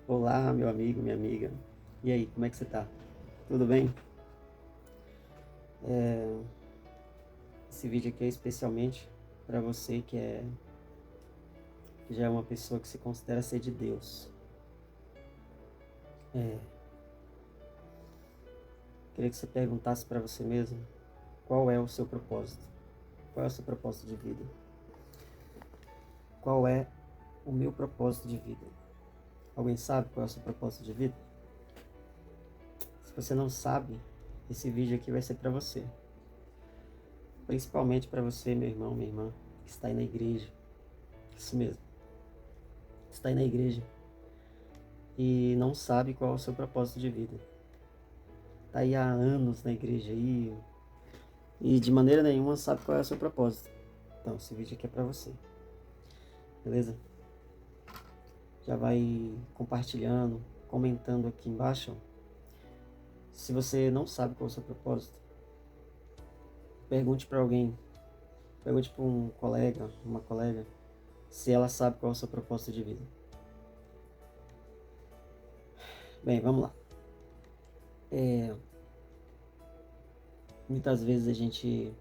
Olá, meu amigo, minha amiga. E aí, como é que você tá? Tudo bem? Esse vídeo aqui é especialmente para você que já é uma pessoa que se considera ser de Deus. É, Queria que você perguntasse para você mesmo qual é o seu propósito. Qual é o seu propósito de vida? Qual é o meu propósito de vida? Alguém sabe qual é o seu propósito de vida? Se você não sabe, esse vídeo aqui vai ser para você. Principalmente para você, meu irmão, minha irmã, que está aí na igreja. Isso mesmo. Está aí na igreja e não sabe qual é o seu propósito de vida. Está aí há anos na igreja aí e de maneira nenhuma sabe qual é o seu propósito. Então, esse vídeo aqui é para você, beleza? Já vai compartilhando, comentando aqui embaixo. Se você não sabe qual é o seu propósito, pergunte para alguém, pergunte para um colega, uma colega, se ela sabe qual é o seu propósito de vida. Bem, vamos lá. Muitas vezes a gente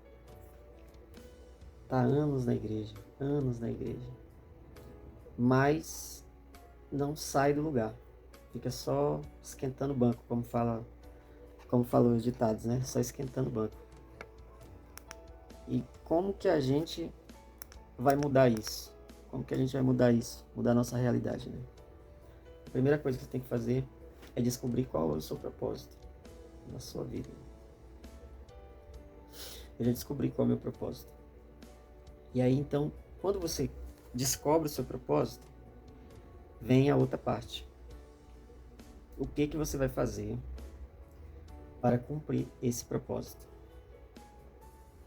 tá anos na igreja, mas não sai do lugar. Fica só esquentando o banco, como falam os ditados, né? Só esquentando o banco. E como que a gente vai mudar isso? Como que a gente vai mudar isso? Mudar a nossa realidade, né? A primeira coisa que você tem que fazer é descobrir qual é o seu propósito na sua vida. Eu já descobri qual é o meu propósito. E aí, então, quando você descobre o seu propósito, vem a outra parte. O que que você vai fazer para cumprir esse propósito?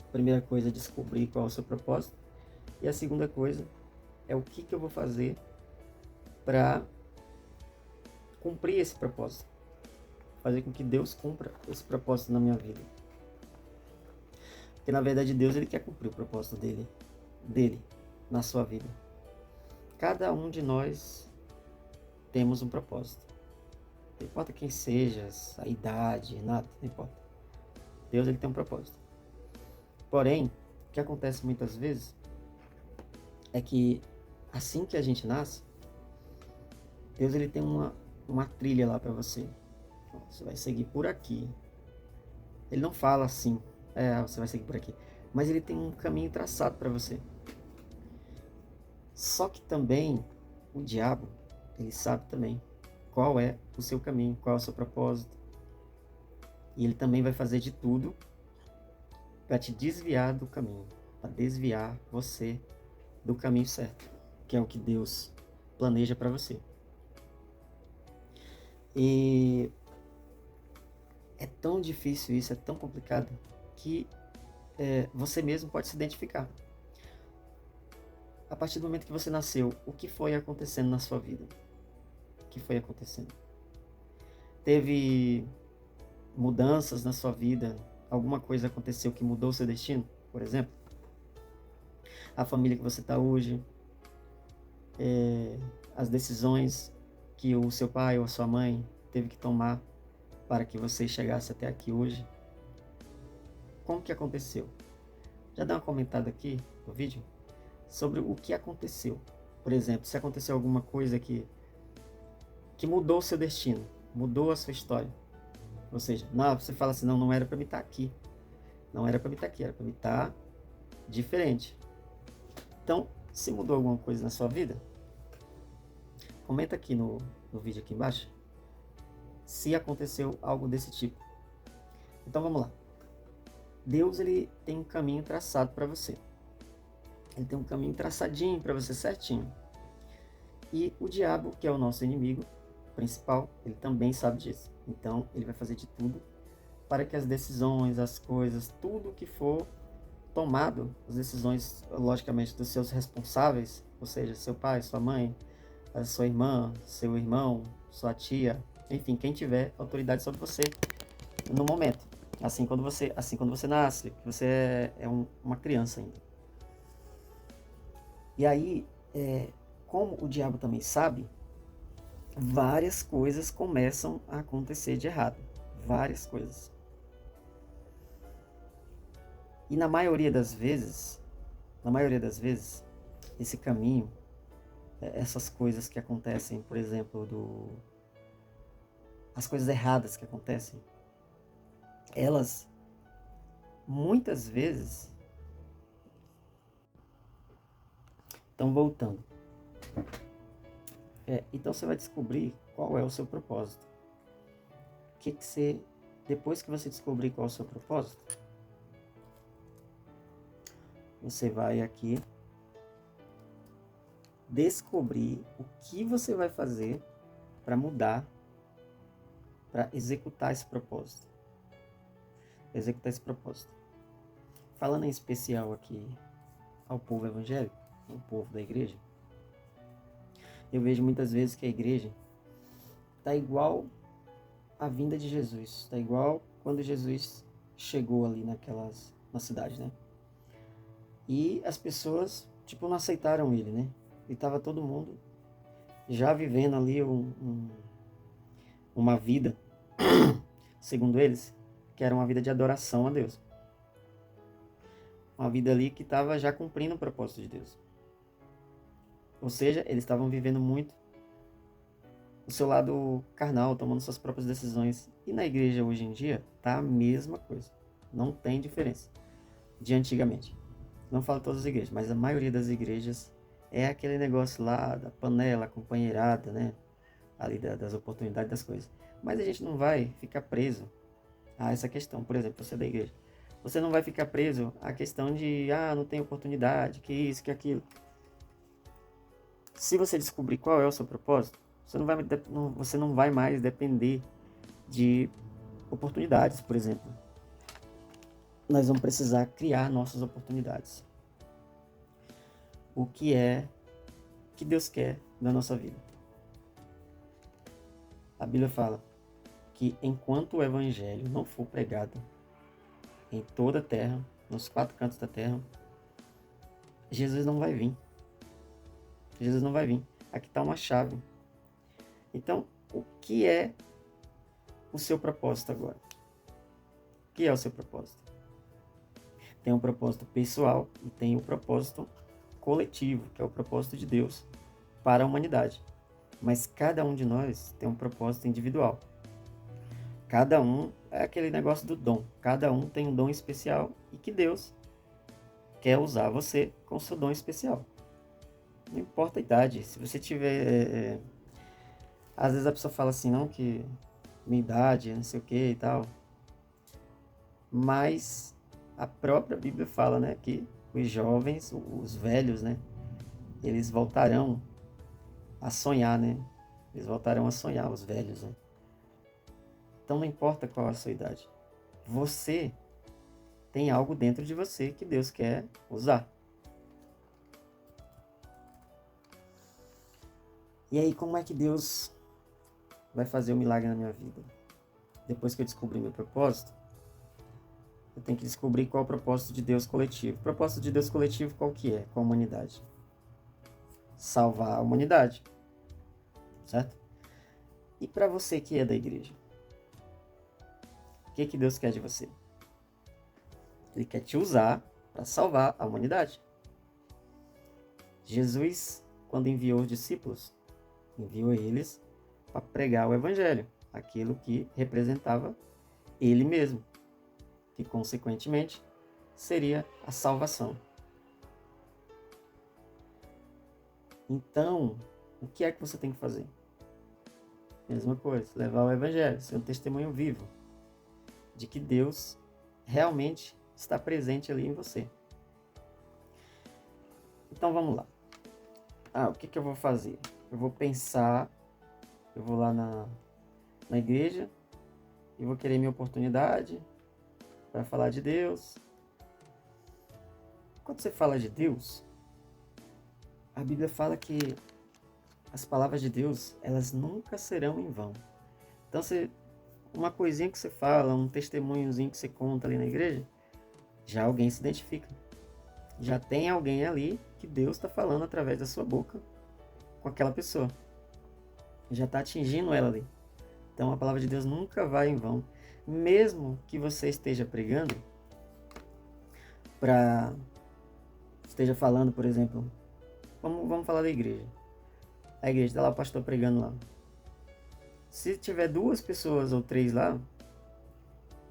A primeira coisa é descobrir qual é o seu propósito. E a segunda coisa é o que que eu vou fazer para cumprir esse propósito. Fazer com que Deus cumpra esse propósito na minha vida. Porque na verdade Deus ele quer cumprir o propósito dele na sua vida. Cada um de nós temos um propósito. Não importa quem seja, a idade, nada, não importa. Deus ele tem um propósito. Porém, o que acontece muitas vezes é que assim que a gente nasce, Deus ele tem uma trilha lá para você. Você vai seguir por aqui. Ele não fala assim, você vai seguir por aqui. Mas ele tem um caminho traçado para você. Só que também o diabo, ele sabe também qual é o seu caminho, qual é o seu propósito. E ele também vai fazer de tudo para te desviar do caminho, para desviar você do caminho certo, que é o que Deus planeja para você. E é tão difícil isso, é tão complicado, que você mesmo pode se identificar. A partir do momento que você nasceu, o que foi acontecendo na sua vida? O que foi acontecendo? Teve mudanças na sua vida? Alguma coisa aconteceu que mudou o seu destino, por exemplo? A família que você está hoje, as decisões que o seu pai ou a sua mãe teve que tomar para que você chegasse até aqui hoje. Como que aconteceu? Já dá uma comentada aqui no vídeo sobre o que aconteceu. Por exemplo, se aconteceu alguma coisa que mudou o seu destino, mudou a sua história. Ou seja, não, você fala assim, não era para mim estar aqui. Não era para mim estar aqui, era para mim estar diferente. Então, se mudou alguma coisa na sua vida, comenta aqui no vídeo aqui embaixo se aconteceu algo desse tipo. Então vamos lá. Deus ele tem um caminho traçado para você. Ele tem um caminho traçadinho para você certinho. E o diabo, que é o nosso inimigo principal, ele também sabe disso. Então ele vai fazer de tudo para que as decisões, as coisas, tudo que for tomado, as decisões, logicamente, dos seus responsáveis, ou seja, seu pai, sua mãe, a sua irmã, seu irmão, sua tia, enfim, quem tiver autoridade sobre você no momento. Assim quando você nasce, que você é uma criança ainda. E aí, como o diabo também sabe, várias coisas começam a acontecer de errado. Várias coisas. E na maioria das vezes, esse caminho, essas coisas que acontecem, por exemplo, as coisas erradas que acontecem, elas muitas vezes estão voltando. Então você vai descobrir qual é o seu propósito. Depois que você descobrir qual é o seu propósito, você vai aqui descobrir o que você vai fazer para mudar, para executar esse propósito. Falando em especial aqui ao povo evangélico, ao povo da igreja, eu vejo muitas vezes que a igreja está igual à vinda de Jesus, está igual quando Jesus chegou ali na cidade, né? E as pessoas, não aceitaram ele, né? E estava todo mundo já vivendo ali uma vida, segundo eles, que era uma vida de adoração a Deus. Uma vida ali que estava já cumprindo o propósito de Deus. Ou seja, eles estavam vivendo muito o seu lado carnal, tomando suas próprias decisões. E na igreja hoje em dia tá a mesma coisa. Não tem diferença de antigamente. Não falo todas as igrejas, mas a maioria das igrejas é aquele negócio lá da panela, companheirada, né? Ali das oportunidades das coisas. Mas a gente não vai ficar preso a essa questão. Por exemplo, você é da igreja. Você não vai ficar preso à questão de, não tem oportunidade, que isso, que aquilo. Se você descobrir qual é o seu propósito, você não vai mais depender de oportunidades, por exemplo. Nós vamos precisar criar nossas oportunidades. O que é que Deus quer da nossa vida? A Bíblia fala que enquanto o Evangelho não for pregado em toda a terra, nos 4 cantos da terra, Jesus não vai vir. Jesus não vai vir. Aqui está uma chave. Então, o que é o seu propósito agora? O que é o seu propósito? Tem um propósito pessoal e tem um propósito coletivo, que é o propósito de Deus para a humanidade. Mas cada um de nós tem um propósito individual. Cada um é aquele negócio do dom. Cada um tem um dom especial e que Deus quer usar você com o seu dom especial. Não importa a idade. Se você tiver... Às vezes a pessoa fala assim, não, que minha idade, não sei o que e tal. Mas a própria Bíblia fala, né, que os jovens, os velhos, né, eles voltarão a sonhar, né? Eles voltarão a sonhar, os velhos, né? Então não importa qual a sua idade. Você tem algo dentro de você que Deus quer usar. E aí, como é que Deus vai fazer um milagre na minha vida? Depois que eu descobri meu propósito, eu tenho que descobrir qual é o propósito de Deus coletivo. O propósito de Deus coletivo qual que é com a humanidade? Salvar a humanidade. Certo? E para você que é da igreja? O que Deus quer de você? Ele quer te usar para salvar a humanidade. Jesus, quando enviou os discípulos, enviou eles para pregar o evangelho, aquilo que representava ele mesmo, que consequentemente seria a salvação. Então, o que é que você tem que fazer? Mesma coisa, levar o evangelho, ser um testemunho vivo de que Deus realmente está presente ali em você. Então vamos lá. O que eu vou fazer? Eu vou pensar, eu vou lá na igreja e vou querer minha oportunidade para falar de Deus. Quando você fala de Deus, a Bíblia fala que as palavras de Deus, elas nunca serão em vão. Então, uma coisinha que você fala, um testemunhozinho que você conta ali na igreja, já alguém se identifica. Já tem alguém ali que Deus está falando através da sua boca com aquela pessoa. Já está atingindo ela ali. Então a palavra de Deus nunca vai em vão. Mesmo que você esteja pregando, esteja falando, por exemplo, vamos falar da igreja. A igreja está lá, o pastor pregando lá. Se tiver 2 pessoas ou 3 lá,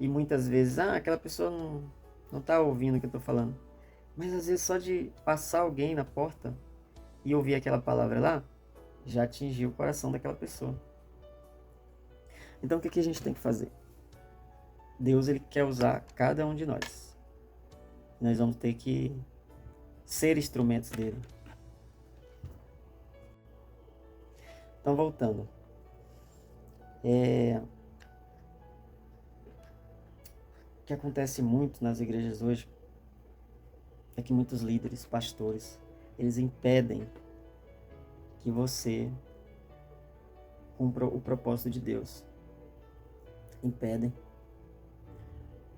e muitas vezes, aquela pessoa não está ouvindo o que eu estou falando. Mas às vezes só de passar alguém na porta e ouvir aquela palavra lá, já atingiu o coração daquela pessoa. Então o que a gente tem que fazer? Deus, ele quer usar cada um de nós. Nós vamos ter que ser instrumentos dele. Então, voltando. O que acontece muito nas igrejas hoje é que muitos líderes, pastores, eles impedem que você cumpra o propósito de Deus. Impedem.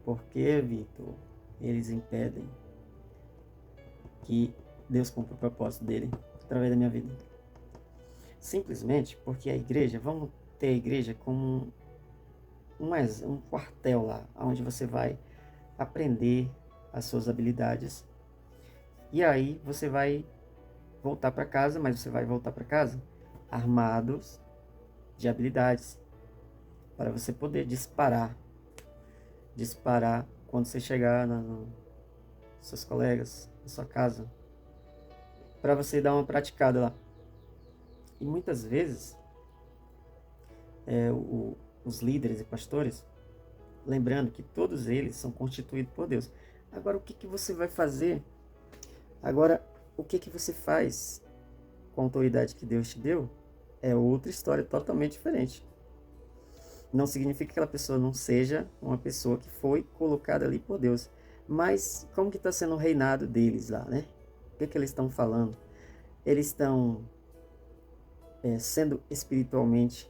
Por que, Vitor? Eles impedem que Deus cumpra o propósito dele através da minha vida. Simplesmente porque a igreja, vamos ter a igreja como um quartel lá, onde você vai aprender as suas habilidades. E aí você vai voltar para casa, mas você vai voltar para casa armados de habilidades para você poder disparar quando você chegar nos seus colegas, na sua casa, para você dar uma praticada lá. E muitas vezes os líderes e pastores, lembrando que todos eles são constituídos por Deus. Agora, o que você vai fazer? Agora, o que você faz com a autoridade que Deus te deu é outra história totalmente diferente. Não significa que aquela pessoa não seja uma pessoa que foi colocada ali por Deus. Mas como que está sendo o reinado deles lá, né? O que eles estão falando? Eles estão sendo espiritualmente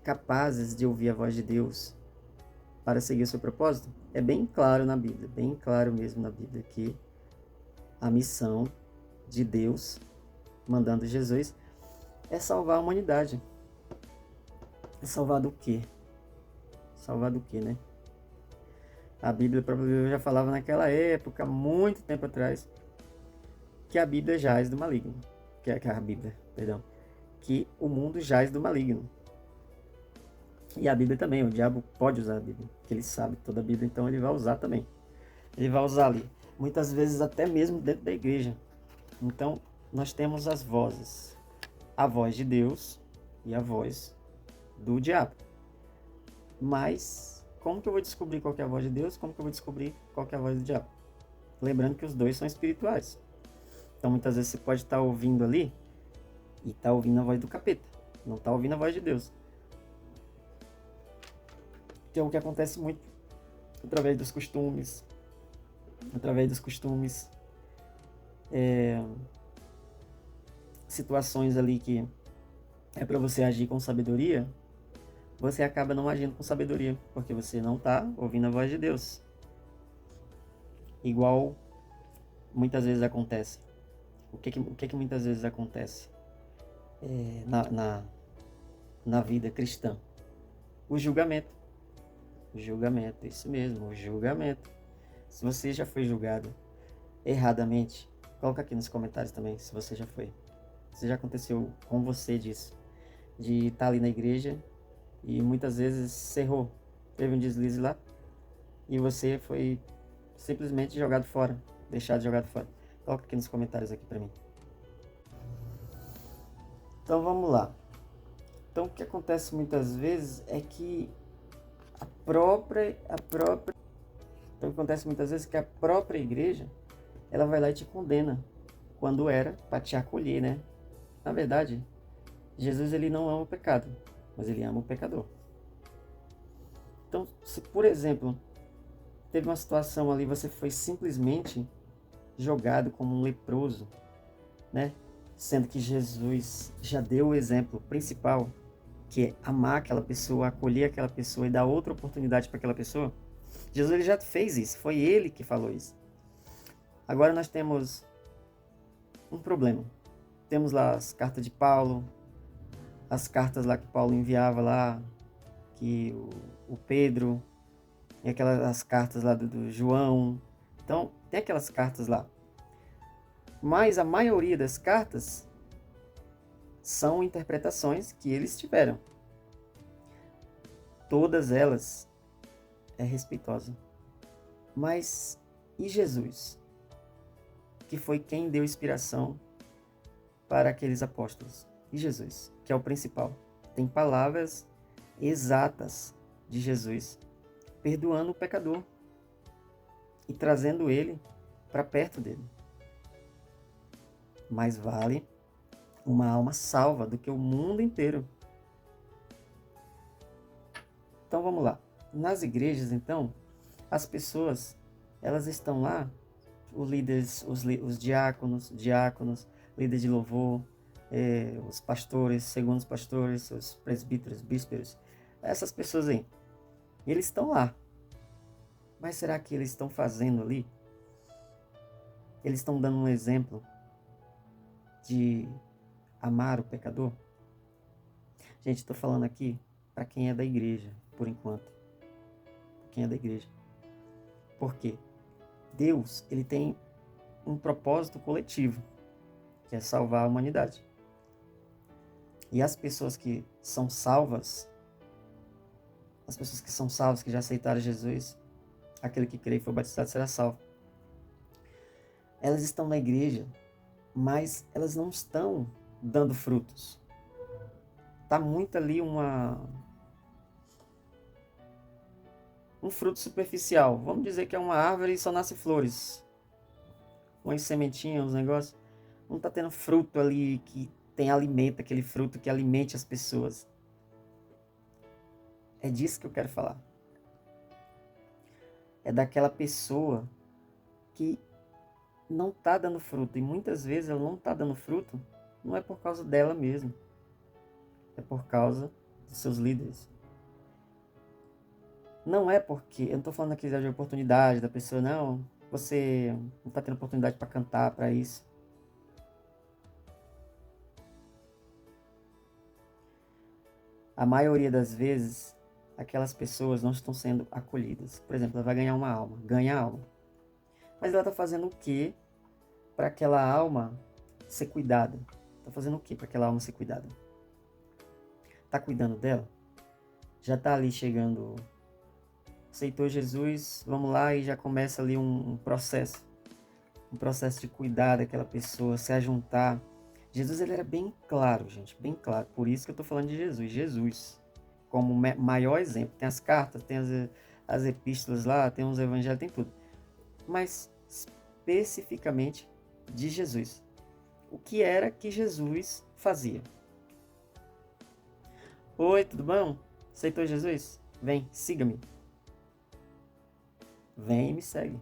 capazes de ouvir a voz de Deus para seguir o seu propósito? É bem claro na Bíblia, bem claro mesmo na Bíblia, que a missão de Deus, mandando Jesus, é salvar a humanidade. É salvar do quê? Salvar do quê, né? A Bíblia, já falava naquela época, muito tempo atrás, que a Bíblia jaz do maligno. Que o mundo jaz do maligno. E a Bíblia também, o diabo pode usar a Bíblia, porque ele sabe toda a Bíblia, então ele vai usar também. Ele vai usar ali, muitas vezes até mesmo dentro da igreja. Então, nós temos as vozes. A voz de Deus e a voz do diabo. Mas, como que eu vou descobrir qual que é a voz de Deus? Como que eu vou descobrir qual que é a voz do diabo? Lembrando que os dois são espirituais. Então, muitas vezes você pode estar ouvindo ali e estar ouvindo a voz do capeta. Não está ouvindo a voz de Deus. Que é o que acontece muito através dos costumes. Situações ali que é para você agir com sabedoria, você acaba não agindo com sabedoria, porque você não está ouvindo a voz de Deus. Igual muitas vezes acontece. O que muitas vezes acontece na vida cristã? O julgamento. Isso mesmo, o julgamento. Se você já foi julgado erradamente, coloca aqui nos comentários também se você já foi. Se já aconteceu com você disso, de estar ali na igreja e muitas vezes você errou, teve um deslize lá e você foi simplesmente jogado fora, deixado jogado fora. Coloca aqui nos comentários aqui para mim. Então vamos lá. Então o que acontece muitas vezes é que a própria igreja, ela vai lá e te condena, quando era para te acolher, né? Na verdade, Jesus, ele não ama o pecado, mas ele ama o pecador. Então, se por exemplo, teve uma situação ali, você foi simplesmente jogado como um leproso, né? Sendo que Jesus já deu o exemplo principal, que é amar aquela pessoa, acolher aquela pessoa e dar outra oportunidade para aquela pessoa. Jesus, ele já fez isso, foi ele que falou isso. Agora nós temos um problema. temos lá as cartas de Paulo, as cartas lá que Paulo enviava lá, que o Pedro, e as cartas lá do João. Então, tem aquelas cartas lá. Mas a maioria das cartas são interpretações que eles tiveram. Todas elas é respeitosa. Mas e Jesus? Que foi quem deu inspiração para aqueles apóstolos. E Jesus, que é o principal. Tem palavras exatas de Jesus, perdoando o pecador e trazendo ele para perto dele. Mais vale uma alma salva do que o mundo inteiro. Então vamos lá. Nas igrejas, então, as pessoas, elas estão lá, os líderes, os diáconos, líderes de louvor, os pastores, segundos pastores, os presbíteros, bispos, essas pessoas aí. Eles estão lá. Mas será que eles estão fazendo ali? Eles estão dando um exemplo de amar o pecador? Gente, estou falando aqui para quem é da igreja, por enquanto. Quem é da igreja. Por quê? Deus, ele tem um propósito coletivo, que é salvar a humanidade. E as pessoas que são salvas, que já aceitaram Jesus, aquele que crê e foi batizado será salvo. Elas estão na igreja, mas elas não estão dando frutos. Está muito ali um fruto superficial. Vamos dizer que é uma árvore e só nasce flores. Umas sementinhas, uns negócios. Não está tendo fruto ali que tem alimento, aquele fruto que alimente as pessoas. É disso que eu quero falar. É daquela pessoa que não está dando fruto. E muitas vezes ela não está dando fruto, não é por causa dela mesma. É por causa dos seus líderes. Não é porque, eu não estou falando aqui de oportunidade da pessoa, não. Você não está tendo oportunidade para cantar, para isso. A maioria das vezes, aquelas pessoas não estão sendo acolhidas. Por exemplo, ela vai ganhar uma alma, ganha alma. Mas ela está fazendo o quê para aquela alma ser cuidada? Está fazendo o quê para aquela alma ser cuidada? Está cuidando dela? Já está ali chegando, aceitou Jesus, vamos lá, e já começa ali um processo de cuidar daquela pessoa, se ajuntar. Jesus, ele era bem claro, gente, bem claro. Por isso que eu estou falando de Jesus. Jesus, como maior exemplo. Tem as cartas, tem as epístolas lá, tem os evangelhos, tem tudo. Mas, especificamente, de Jesus. O que era que Jesus fazia? Oi, tudo bom? Aceitou Jesus? Vem, siga-me. Vem e me segue.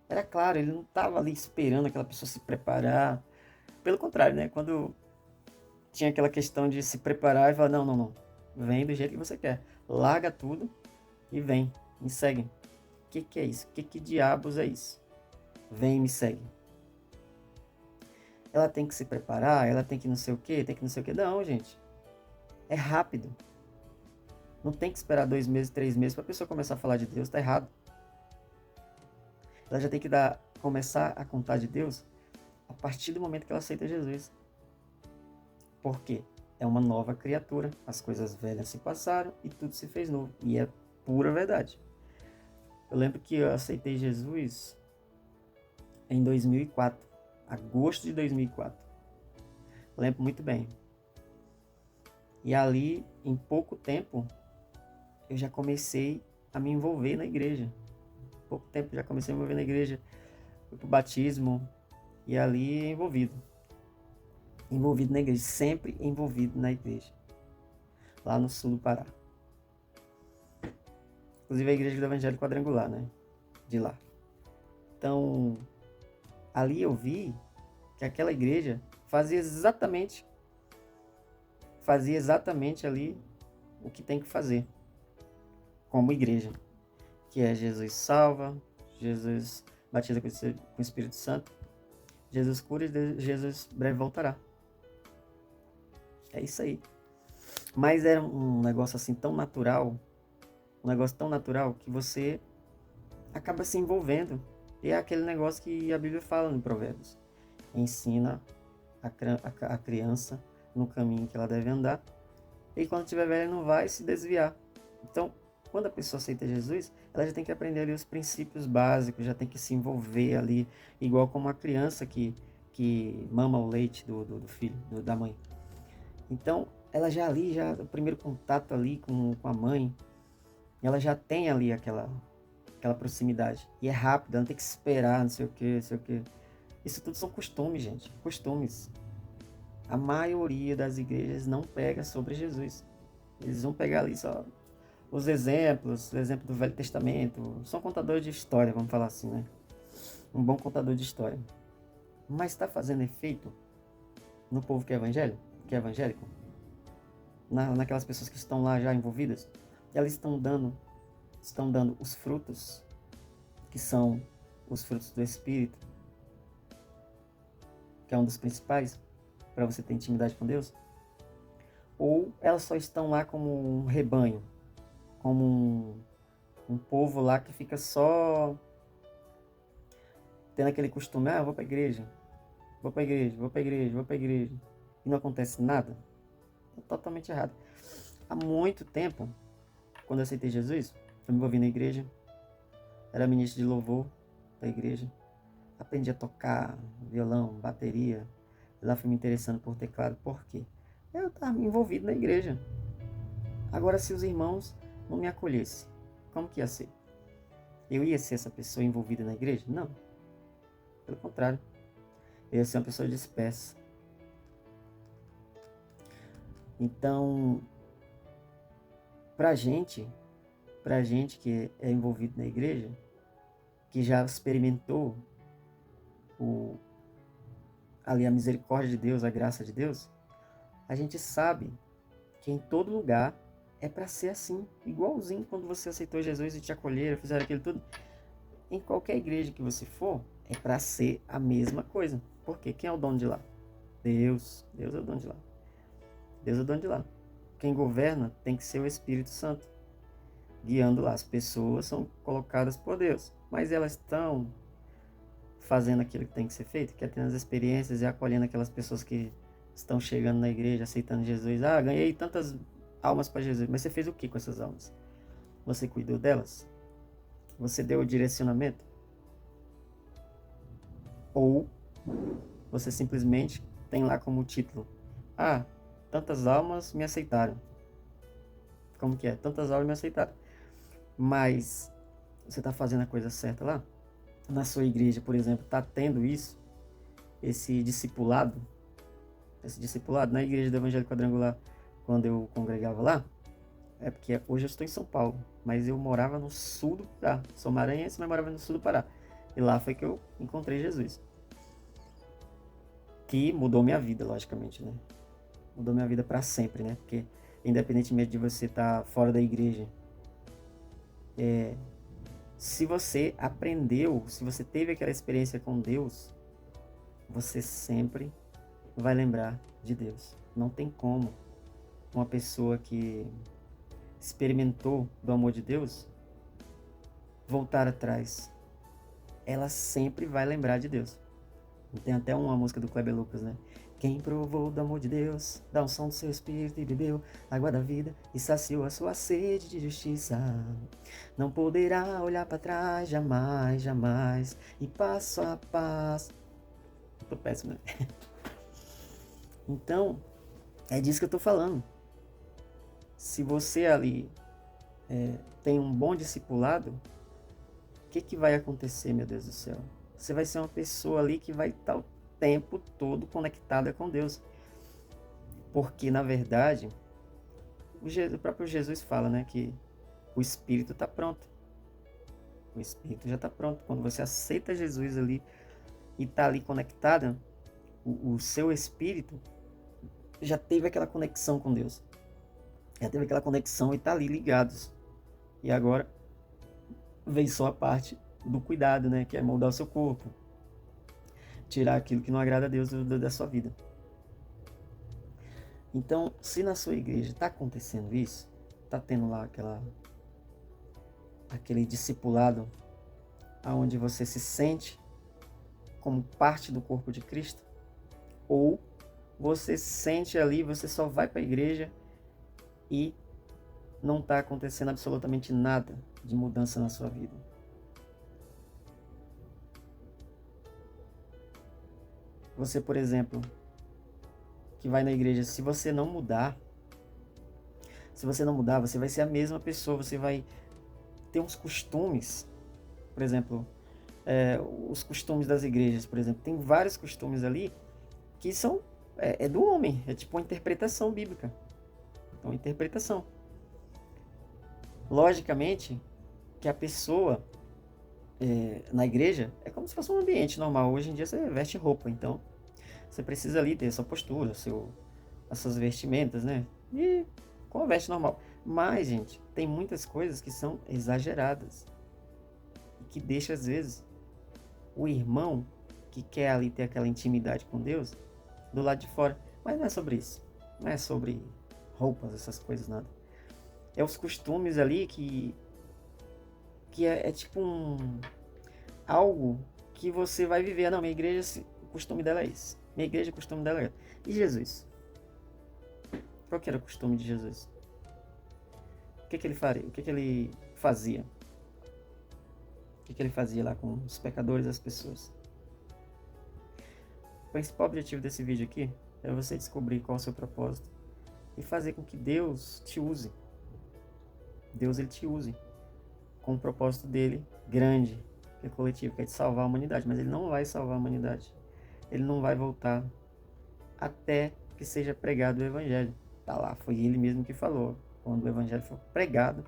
Era claro, ele não estava ali esperando aquela pessoa se preparar. Pelo contrário, né? Quando tinha aquela questão de se preparar e falar, não. Vem do jeito que você quer. Larga tudo e vem, me segue. O que é isso? Que diabos é isso? Vem e me segue. Ela tem que se preparar, ela tem que não sei o quê, tem que não sei o quê. Não, gente. É rápido. Não tem que esperar 2 meses, 3 meses para a pessoa começar a falar de Deus. Tá errado. Ela já tem que começar a contar de Deus a partir do momento que ela aceita Jesus. Por quê? É uma nova criatura. As coisas velhas se passaram e tudo se fez novo. E é pura verdade. Eu lembro que eu aceitei Jesus em 2004. Agosto de 2004. Eu lembro muito bem. E ali, em pouco tempo, eu já comecei a me envolver na igreja. Em pouco tempo, já comecei a me envolver na igreja. Fui pro batismo. E ali, envolvido na igreja. Sempre envolvido na igreja. Lá no sul do Pará. Inclusive a igreja do Evangelho Quadrangular, né? De lá. Então, ali eu vi que aquela igreja fazia exatamente ali o que tem que fazer como igreja, que é Jesus salva, Jesus batiza com o Espírito Santo, Jesus cura e Jesus breve voltará. É isso aí. Mas era um negócio assim tão natural, um negócio tão natural que você acaba se envolvendo. E é aquele negócio que a Bíblia fala em Provérbios. Ensina a criança no caminho que ela deve andar. E quando tiver velha não vai se desviar. Então, quando a pessoa aceita Jesus, ela já tem que aprender ali os princípios básicos, já tem que se envolver ali, igual como uma criança que mama o leite do filho, da mãe. Então, ela já ali, já o primeiro contato ali com a mãe, ela já tem ali aquela proximidade. E é rápido, ela não tem que esperar, não sei o que, não sei o que. Isso tudo são costumes, gente. Costumes. A maioria das igrejas não pega sobre Jesus. Eles vão pegar ali só os exemplos, o exemplo do Velho Testamento. São contadores de história, vamos falar assim, né? Um bom contador de história. Mas está fazendo efeito no povo que é evangélico? Que é evangélico? Naquelas pessoas que estão lá já envolvidas? Elas estão dando os frutos, que são os frutos do Espírito, que é um dos principais para você ter intimidade com Deus? Ou elas só estão lá como um rebanho, como um povo lá que fica só tendo aquele costume, vou para a igreja, vou para a igreja, vou para a igreja, vou para a igreja, e não acontece nada? É totalmente errado. Há muito tempo, quando eu aceitei Jesus, eu me envolvi na igreja, era ministro de louvor da igreja, aprendi a tocar violão, bateria, e lá fui me interessando por teclado. Por quê? Eu estava envolvido na igreja. Agora, se os irmãos não me acolhessem, como que ia ser? Eu ia ser essa pessoa envolvida na igreja? Não. Pelo contrário. Eu ia ser uma pessoa dispersa. Então, pra gente que é envolvido na igreja, que já experimentou ali a misericórdia de Deus, a graça de Deus, a gente sabe que em todo lugar é para ser assim, igualzinho quando você aceitou Jesus e te acolheram, fizeram aquilo tudo. Em qualquer igreja que você for, é para ser a mesma coisa. Por quê? Quem é o dono de lá? Deus. Deus é o dono de lá. Deus é o dono de lá. Quem governa tem que ser o Espírito Santo, guiando lá. As pessoas são colocadas por Deus, mas elas estão fazendo aquilo que tem que ser feito, que é tendo as experiências e acolhendo aquelas pessoas que estão chegando na igreja, aceitando Jesus. Ganhei tantas almas para Jesus, mas você fez o que com essas almas? Você cuidou delas? Você deu o direcionamento? Ou você simplesmente tem lá como título: tantas almas me aceitaram. Como que é? Tantas almas me aceitaram. Mas você está fazendo a coisa certa lá? Na sua igreja, por exemplo, está tendo isso? Esse discipulado na igreja do Evangelho Quadrangular, quando eu congregava lá? É porque hoje eu estou em São Paulo, mas eu morava no sul do Pará. Sou maranhense, mas morava no sul do Pará. E lá foi que eu encontrei Jesus. Que mudou minha vida, logicamente, né? Mudou minha vida para sempre, né? Porque independentemente de você estar fora da igreja, se você aprendeu, se você teve aquela experiência com Deus, você sempre vai lembrar de Deus. Não tem como uma pessoa que experimentou do amor de Deus voltar atrás. Ela sempre vai lembrar de Deus. Tem até uma música do Kleber Lucas, né? Quem provou do amor de Deus, da unção do seu espírito e bebeu água da vida e saciou a sua sede de justiça, não poderá olhar para trás jamais, jamais, e passo a passo. Tô péssimo, né? Então, é disso que eu tô falando. Se você ali tem um bom discipulado, o que vai acontecer, meu Deus do céu? Você vai ser uma pessoa ali que vai estar o tempo todo conectada com Deus. Porque, na verdade, o próprio Jesus fala, né, que o Espírito está pronto. O Espírito já está pronto. Quando você aceita Jesus ali e está ali conectada, o seu Espírito já teve aquela conexão com Deus. Já teve aquela conexão e está ali ligados. E agora vem só a parte do cuidado, né, que é moldar o seu corpo. Tirar aquilo que não agrada a Deus da sua vida. Então, se na sua igreja está acontecendo isso, está tendo lá aquele discipulado onde você se sente como parte do corpo de Cristo, ou você se sente ali, você só vai para a igreja e não está acontecendo absolutamente nada de mudança na sua vida. Você, por exemplo, que vai na igreja, se você não mudar, você vai ser a mesma pessoa, você vai ter uns costumes, por exemplo, os costumes das igrejas, por exemplo, tem vários costumes ali que são do homem, é tipo uma interpretação bíblica, uma interpretação. Logicamente, que a pessoa na igreja é como se fosse um ambiente normal. Hoje em dia você veste roupa, então você precisa ali ter essa postura, as suas vestimentas, né? E com a veste normal. Mas, gente, tem muitas coisas que são exageradas e que deixa, às vezes, o irmão que quer ali ter aquela intimidade com Deus do lado de fora. Mas não é sobre isso. Não é sobre roupas, essas coisas, nada. É os costumes ali que é tipo algo que você vai viver. Não, minha igreja, o costume dela é esse. Minha igreja, o costume dela é esse. E Jesus? Qual que era o costume de Jesus? O que ele faria? O que ele fazia? O que ele fazia lá com os pecadores e as pessoas? O principal objetivo desse vídeo aqui é você descobrir qual é o seu propósito e fazer com que Deus te use. Deus, ele te use com o propósito dele grande, que é coletivo, que é de salvar a humanidade. Mas ele não vai salvar a humanidade. Ele não vai voltar até que seja pregado o evangelho. Tá lá, foi ele mesmo que falou. Quando o evangelho for pregado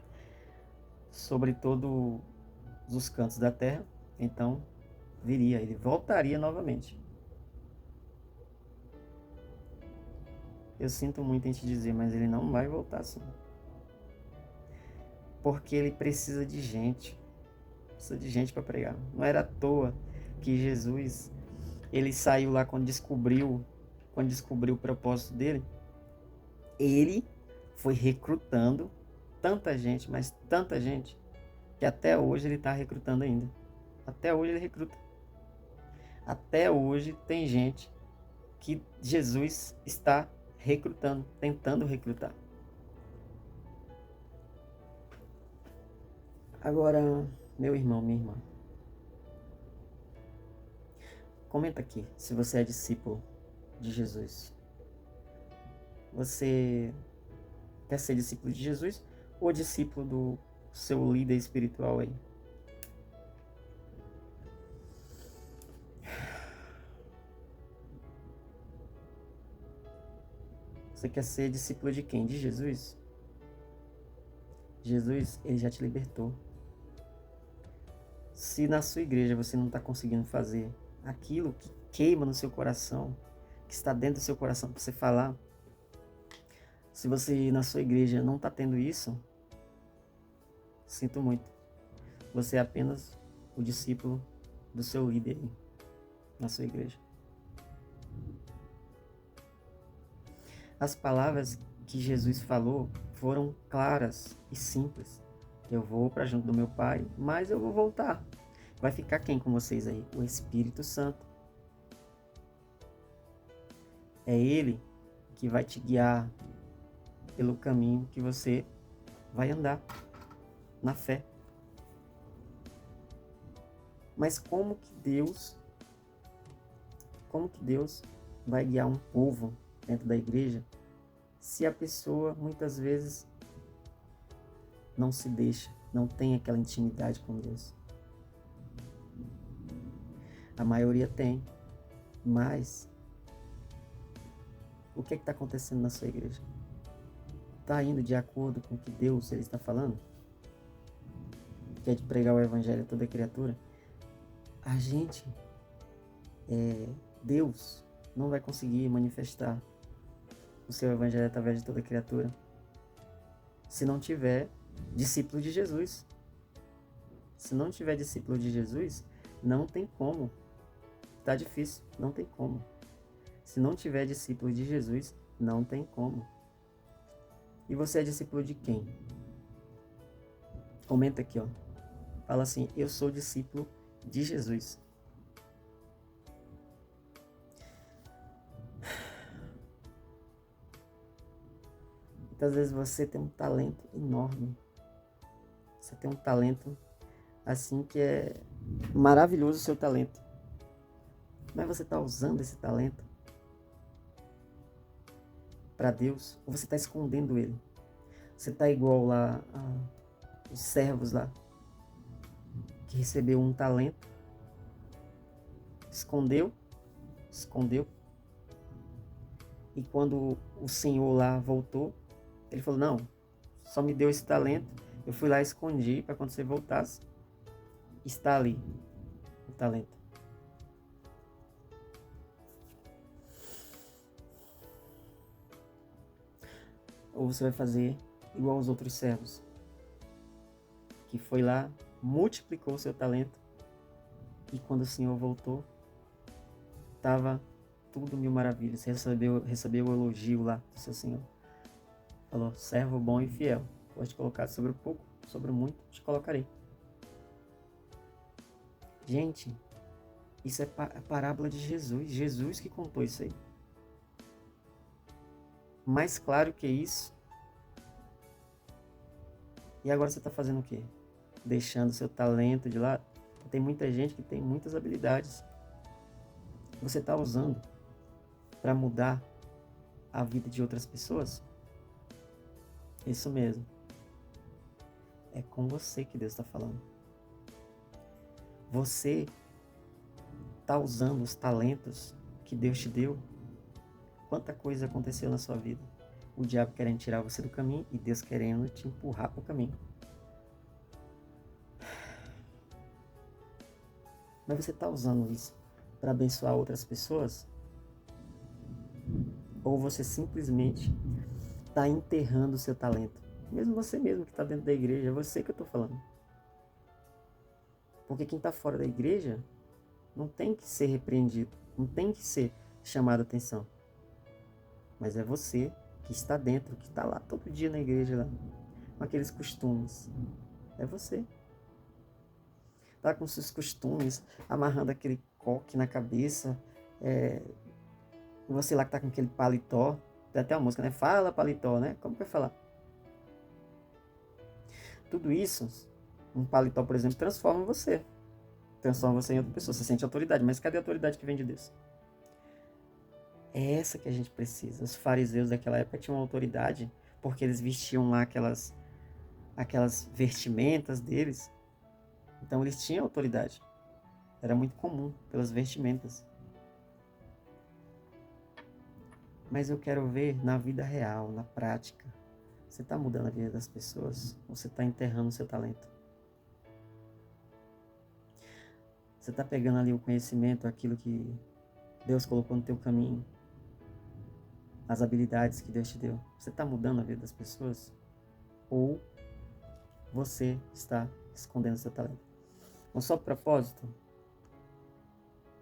sobre todos os cantos da terra, então ele voltaria novamente. Eu sinto muito em te dizer, mas ele não vai voltar assim. Porque ele precisa de gente. Precisa de gente para pregar. Não era à toa que Jesus, ele saiu lá quando descobriu o propósito dele. Ele foi recrutando tanta gente, mas tanta gente, que até hoje ele está recrutando ainda. Até hoje ele recruta. Até hoje tem gente que Jesus está recrutando, tentando recrutar. Agora, meu irmão, minha irmã, comenta aqui se você é discípulo de Jesus. Você quer ser discípulo de Jesus ou discípulo do seu líder espiritual aí? Você quer ser discípulo de quem? De Jesus? Jesus, ele já te libertou. Se na sua igreja você não está conseguindo fazer aquilo que queima no seu coração, que está dentro do seu coração para você falar, se você na sua igreja não está tendo isso, sinto muito. Você é apenas o discípulo do seu líder na sua igreja. As palavras que Jesus falou foram claras e simples. Eu vou para junto do meu Pai, mas eu vou voltar. Vai ficar quem com vocês aí? O Espírito Santo. É Ele que vai te guiar pelo caminho que você vai andar na fé. Mas como que Deus vai guiar um povo dentro da igreja se a pessoa muitas vezes não se deixa, não tem aquela intimidade com Deus? A maioria tem, mas o que está acontecendo na sua igreja? Está indo de acordo com o que Deus ele está falando? Que é de pregar o evangelho a toda criatura? A gente, Deus não vai conseguir manifestar o seu evangelho através de toda criatura se não tiver discípulo de Jesus. Se não tiver discípulo de Jesus, não tem como. Tá difícil, não tem como. Se não tiver discípulo de Jesus, Não tem como. E você é discípulo de quem? Comenta aqui, ó. Fala assim, eu sou discípulo de Jesus. Muitas vezes você tem um talento enorme. Você tem um talento assim que é maravilhoso o seu talento. Mas você está usando esse talento para Deus ou você está escondendo ele? Você está igual lá os servos lá que recebeu um talento, escondeu, e quando o Senhor lá voltou, ele falou, não, só me deu esse talento, eu fui lá e escondi para quando você voltasse, está ali o talento. Ou você vai fazer igual aos outros servos, que foi lá, multiplicou o seu talento, e quando o Senhor voltou, estava tudo mil maravilhas. Você recebeu o elogio lá do seu Senhor. Falou, servo bom e fiel. Pode colocar sobre o pouco, sobre o muito, te colocarei. Gente, isso é a parábola de Jesus. Jesus que contou isso aí. Mais claro que isso. E agora você está fazendo o quê? Deixando seu talento de lado? Tem muita gente que tem muitas habilidades. Você está usando para mudar a vida de outras pessoas? Isso mesmo. É com você que Deus está falando. Você está usando os talentos que Deus te deu? Quanta coisa aconteceu na sua vida? O diabo querendo tirar você do caminho e Deus querendo te empurrar para o caminho. Mas você está usando isso para abençoar outras pessoas? Ou você simplesmente está enterrando o seu talento? Mesmo você mesmo que está dentro da igreja, é você que eu estou falando. Porque quem está fora da igreja não tem que ser repreendido, não tem que ser chamado a atenção. Mas é você que está dentro, que está lá todo dia na igreja, lá, com aqueles costumes. É você. Tá com seus costumes, amarrando aquele coque na cabeça. Você lá que tá com aquele paletó. Tem até uma música, né? Fala paletó, né? Como que vai falar? Tudo isso, um paletó, por exemplo, transforma você. Transforma você em outra pessoa. Você sente autoridade, mas cadê a autoridade que vem de Deus? É essa que a gente precisa. Os fariseus daquela época tinham autoridade porque eles vestiam lá aquelas vestimentas deles. Então eles tinham autoridade. Era muito comum pelas vestimentas. Mas eu quero ver na vida real, na prática. Você está mudando a vida das pessoas ou você está enterrando o seu talento? Você está pegando ali o conhecimento, aquilo que Deus colocou no teu caminho, as habilidades que Deus te deu. Você está mudando a vida das pessoas? Ou você está escondendo o seu talento? Um só propósito?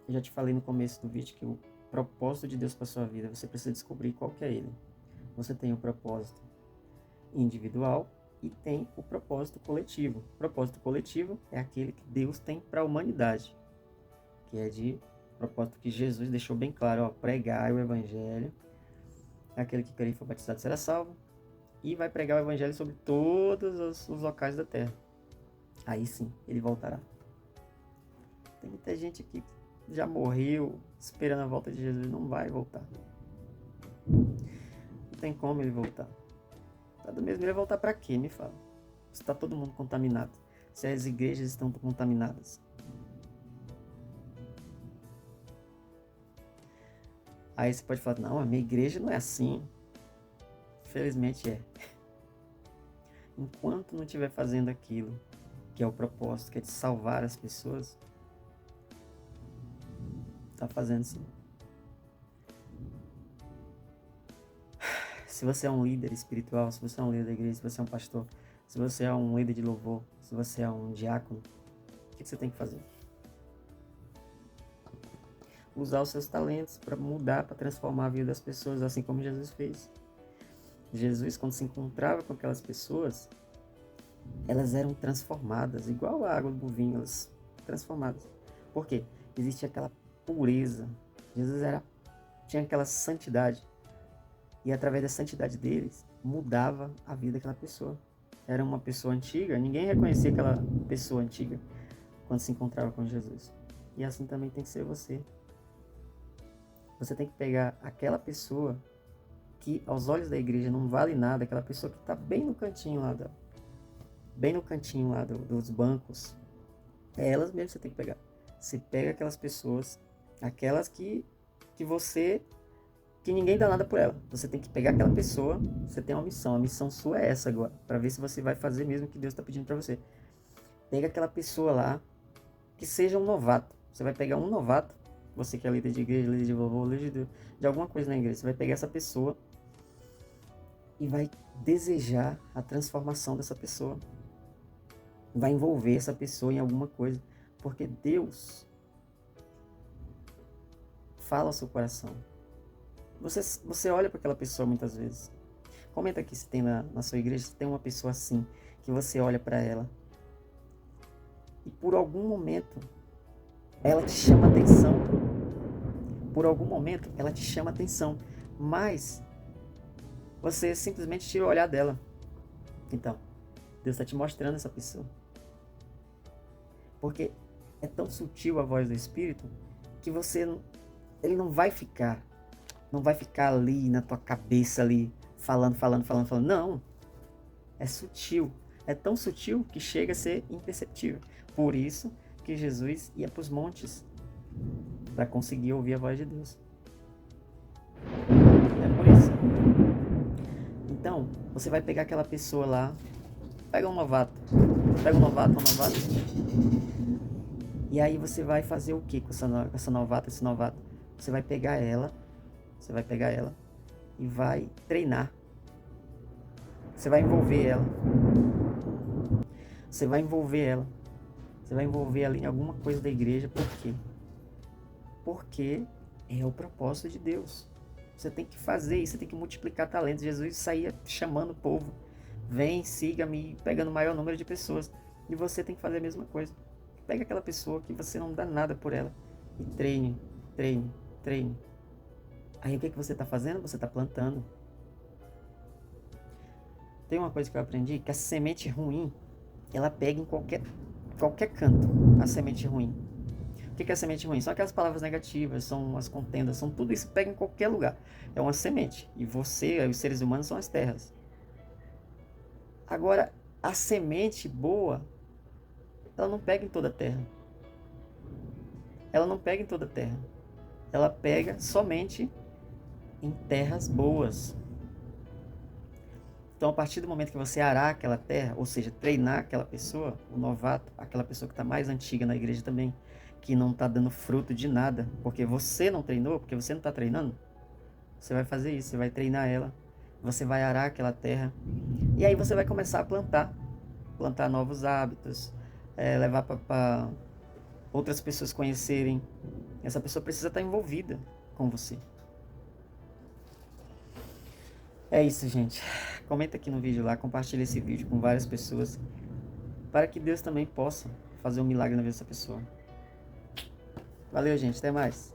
Eu já te falei no começo do vídeo que o propósito de Deus para sua vida, você precisa descobrir qual que é ele. Você tem o propósito individual e tem o propósito coletivo. O propósito coletivo é aquele que Deus tem para a humanidade, que é de propósito que Jesus deixou bem claro, ó, pregar o evangelho, aquele que crer e for batizado será salvo, e vai pregar o evangelho sobre todos os locais da terra. Aí sim, ele voltará. Tem muita gente aqui que já morreu esperando a volta de Jesus, não vai voltar. Não tem como ele voltar. Tá do mesmo, ele vai voltar para quê? Me fala. Se está todo mundo contaminado, se as igrejas estão contaminadas. Aí você pode falar, não, a minha igreja não é assim. Felizmente é. Enquanto não estiver fazendo aquilo que é o propósito, que é de salvar as pessoas, tá fazendo sim. Se você é um líder espiritual, se você é um líder da igreja, se você é um pastor, se você é um líder de louvor, se você é um diácono, o que você tem que fazer? usar os seus talentos para mudar, para transformar a vida das pessoas, assim como Jesus fez. Jesus, quando se encontrava com aquelas pessoas, elas eram transformadas, igual a água do vinho, elas transformadas. Por quê? Existia aquela pureza. Jesus tinha aquela santidade. E através da santidade deles, mudava a vida daquela pessoa. Era uma pessoa antiga, ninguém reconhecia aquela pessoa antiga quando se encontrava com Jesus. E assim também tem que ser você. Você tem que pegar aquela pessoa que aos olhos da igreja não vale nada, aquela pessoa que está bem no cantinho lá, dos bancos. É elas mesmo que você tem que pegar. Você pega aquelas pessoas, aquelas que ninguém dá nada por ela. Você tem que pegar aquela pessoa, você tem uma missão. A missão sua é essa agora, para ver se você vai fazer mesmo o que Deus está pedindo para você. Pega aquela pessoa lá, que seja um novato. Você vai pegar um novato, você que é líder de igreja, líder de louvor, líder de alguma coisa na igreja, você vai pegar essa pessoa e vai desejar a transformação dessa pessoa. Vai envolver essa pessoa em alguma coisa, porque Deus fala ao seu coração. Você olha para aquela pessoa muitas vezes. Comenta aqui se tem na sua igreja, se tem uma pessoa assim, que você olha para ela e por algum momento ela te chama atenção. Por algum momento ela te chama atenção, mas você simplesmente tira o olhar dela. Então, Deus está te mostrando essa pessoa. Porque é tão sutil a voz do Espírito que ele não vai ficar ali na tua cabeça ali, falando. Não, é sutil. É tão sutil que chega a ser imperceptível. Por isso que Jesus ia para os montes, para conseguir ouvir a voz de Deus. É por isso. Então, você vai pegar aquela pessoa lá, pega um novato, e aí você vai fazer o que com essa novata, esse novato? Você vai pegar ela e vai treinar. Você vai envolver ela. Você vai envolver ela em alguma coisa da igreja. Por quê? Porque é o propósito de Deus. Você tem que fazer isso, você tem que multiplicar talentos. Jesus saía chamando o povo. Vem, siga-me, pegando o maior número de pessoas. E você tem que fazer a mesma coisa. Pega aquela pessoa que você não dá nada por ela e treine. Aí o que você está fazendo? Você está plantando. Tem uma coisa que eu aprendi, que a semente ruim, ela pega em qualquer canto, a semente ruim. O que é a semente ruim? São aquelas palavras negativas, são as contendas, são tudo isso, pega em qualquer lugar. É uma semente. E você, os seres humanos, são as terras. Agora, a semente boa, ela não pega em toda a terra. Ela pega somente em terras boas. Então, a partir do momento que você arar aquela terra, ou seja, treinar aquela pessoa, o novato, aquela pessoa que está mais antiga na igreja também, que não está dando fruto de nada, porque você não treinou, porque você não está treinando, você vai fazer isso, você vai treinar ela, você vai arar aquela terra, e aí você vai começar a plantar novos hábitos, levar para outras pessoas conhecerem. Essa pessoa precisa estar envolvida com você. É isso, gente. Comenta aqui no vídeo lá, compartilha esse vídeo com várias pessoas, para que Deus também possa fazer um milagre na vida dessa pessoa. Valeu, gente. Até mais.